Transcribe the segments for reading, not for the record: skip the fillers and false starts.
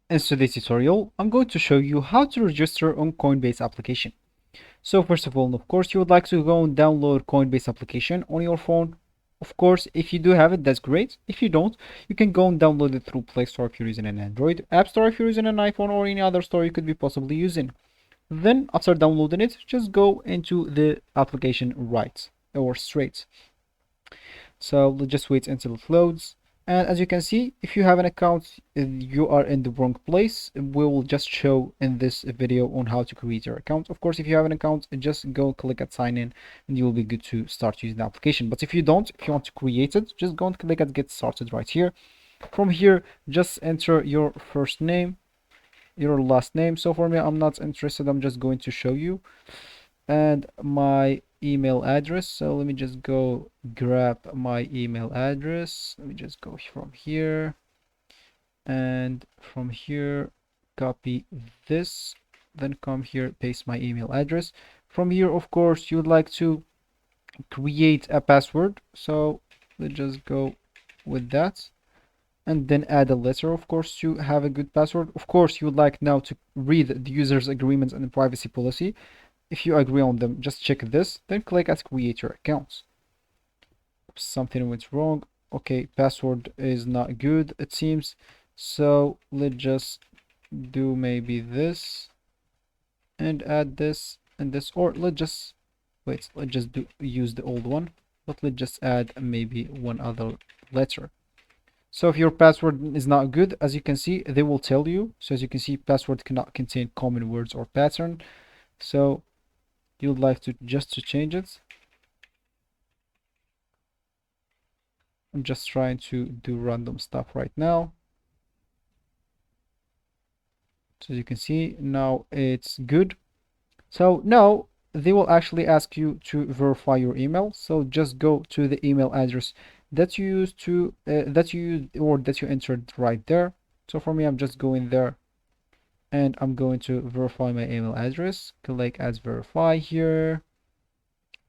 In today's tutorial, I'm going to show you how to register on Coinbase application. So first of all, of course, you would like to go and download Coinbase application on your phone. Of course, if you do have it, that's great. If you don't, you can go and download it through Play Store if you're using an Android, App Store if you're using an iPhone, or any other store you could be possibly using. Then, after downloading it, just go into the application right or straight. So let's just wait until it loads. And as you can see, if you have an account, you are in the wrong place. We will just show in this video on how to create your account. Of course, if you have an account, just go click at sign in and you will be good to start using the application. But if you don't, if you want to create it, just go and click at get started right here. From here, just enter your first name, your last name. So for me, I'm not interested. I'm just going to show you. And my email address. So let me just go grab my email address. Let me just go from here and from here copy this, then come here, paste my email address. From here, of course, you would like to create a password, so let's just go with that, and then add a letter, of course, to have a good password. Of course, you would like now to read the user's agreements and the privacy policy. If you agree on them, just check this, then click as create your account. Something went wrong. Okay, password is not good, it seems. So let's just do maybe this and add this and this, or let's just wait, let's just use the old one, but let's just add maybe one other letter. So if your password is not good, as you can see, they will tell you. So as you can see, password cannot contain common words or pattern. So you'd like to just to change it. I'm just trying to do random stuff right now. So as you can see, now it's good. So now they will actually ask you to verify your email. So just go to the email address that you used to that you used or that you entered right there. So for me, I'm just going there and I'm going to verify my email address. Click as verify here,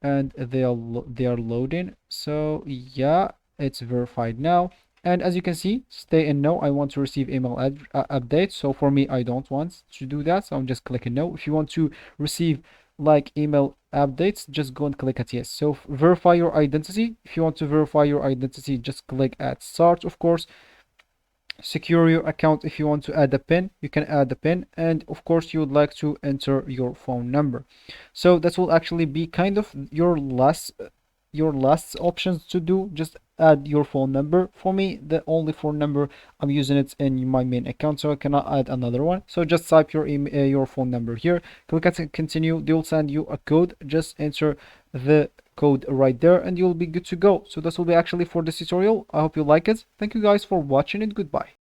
and they are loading. So yeah, it's verified now. And as you can see, stay in no. I want to receive email update. So for me, I don't want to do that. So I'm just clicking no. If you want to receive like email updates, just go and click at yes. So verify your identity. If you want to verify your identity, just click at start, of course. Secure your account. If you want to add a pin, you can add a pin, and of course you would like to enter your phone number. So that will actually be kind of your last options to do. Just add your phone number. For me, the only phone number, I'm using it in my main account, so I cannot add another one. So just type your phone number here, click at continue. They will send you a code. Just enter the code right there and you'll be good to go. So this will be actually for this tutorial. I hope you like it. Thank you guys for watching it. Goodbye.